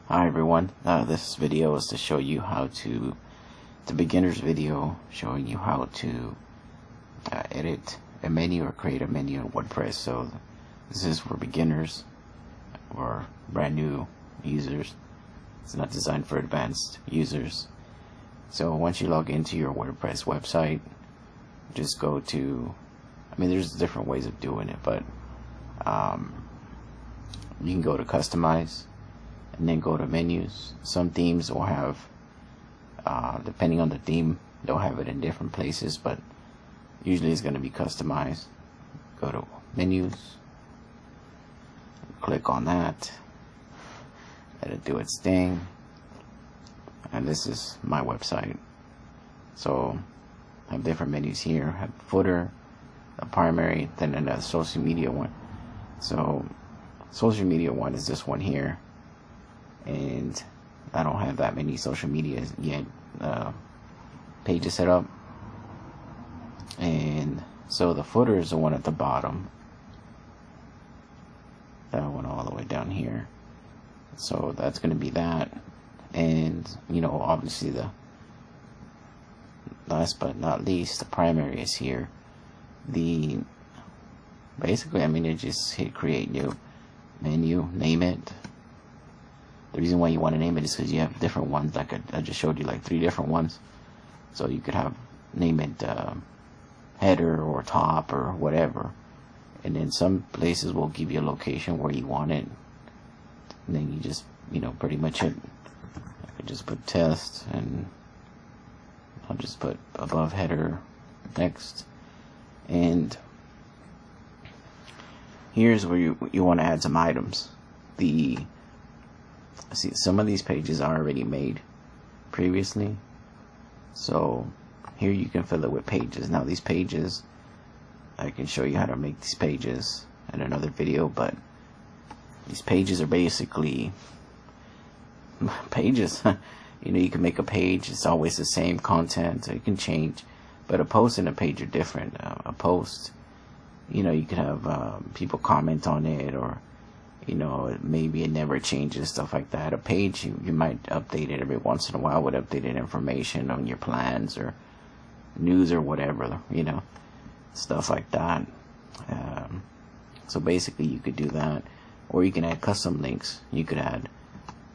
Hi everyone, this video is to show you how to, the beginner's video showing you how to edit a menu or create a menu in WordPress. So this is for beginners or brand new users. It's not designed for advanced users. So once you log into your WordPress website, just go to, there's different ways of doing it, but you can go to customize and then go to menus. Some themes will have, depending on the theme, they'll have it in different places, but usually it's going to be customized. Go to menus, click on that, let it do its thing, and this is my website. So I have different menus here. I have footer, a primary, then another social media one. So social media one is this one here, and I don't have that many social media yet pages set up. And so the footer is the one at the bottom, that one all the way down here. So that's going to be that. And obviously the last but not least, the primary is here. Basically it just hit create new menu, name it. The reason why you want to name it is because you have different ones. Like I just showed you, like 3 different ones. So you could name it header or top or whatever. And then some places will give you a location where you want it. And then you just, pretty much hit. I could just put test, and I'll just put above header, next. And here's where you want to add some items. See, some of these pages are already made previously, so here you can fill it with pages. Now these pages, I can show you how to make these pages in another video, but these pages are basically pages. You can make a page, it's always the same content, so you can change, but a post and a page are different. A post, you could have people comment on it, or maybe it never changes, stuff like that. A page, you might update it every once in a while with updated information on your plans or news or whatever, stuff like that. So basically you could do that, or you can add custom links. You could add,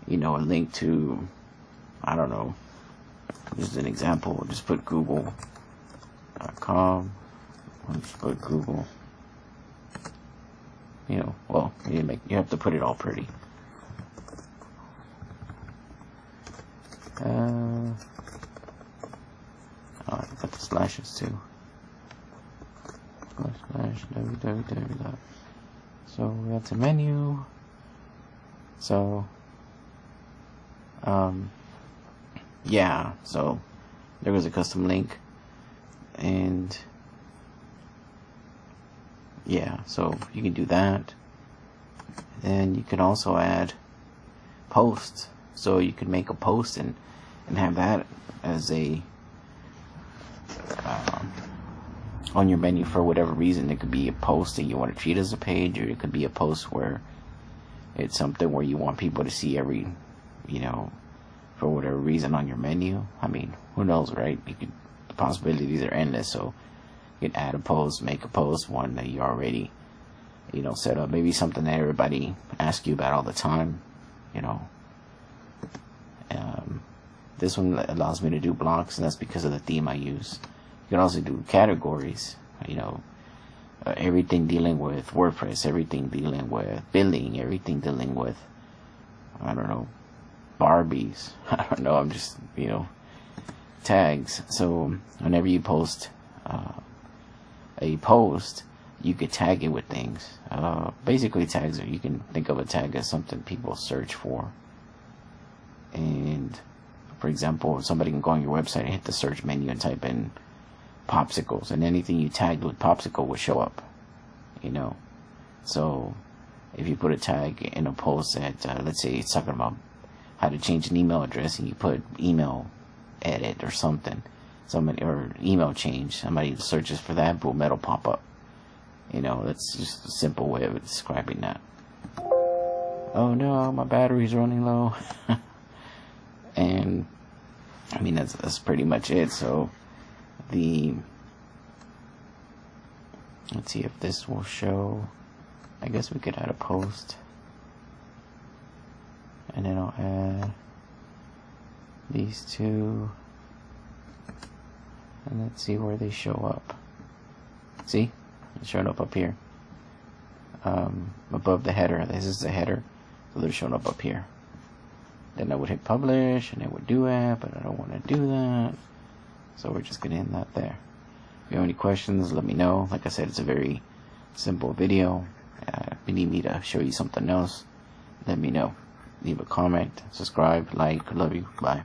a link to, I don't know, just an example, just put google.com, just put Google. Well, you have to put it all pretty. I can put the slashes too. Slash www. So that's a menu. So yeah. So there was a custom link, and yeah, so you can do that. And you can also add posts. So you can make a post and have that as a on your menu for whatever reason. It could be a post that you want to treat as a page, or it could be a post where it's something where you want people to see every, for whatever reason on your menu. Who knows, right? The possibilities are endless. So you can add a post, make a post, one that you already, set up. Maybe something that everybody asks you about all the time, This one allows me to do blocks, and that's because of the theme I use. You can also do categories, everything dealing with WordPress, everything dealing with billing, everything dealing with, I don't know, Barbies. I don't know, I'm just, tags. So whenever you post a post, you could tag it with things. Basically tags you can think of a tag as something people search for. And for example, somebody can go on your website and hit the search menu and type in popsicles, and anything you tagged with popsicle will show up, So if you put a tag in a post that, let's say it's talking about how to change an email address, and you put email edit or something, or email change, somebody searches for that, boom, that'll pop up. That's just a simple way of describing that. oh no, my battery's running low. And I mean, that's pretty much it. So let's see if this will show. I guess we could add a post, and then I'll add these two, and let's see where they show up. See, it's showing up here, above the header. This is the header, so they're showing up here. Then I would hit publish, and it would do it, but I don't want to do that, so we're just gonna end that there. If you have any questions, let me know. Like I said, it's a very simple video. If you need me to show you something else, let me know. Leave a comment, subscribe, like. Love you. Bye.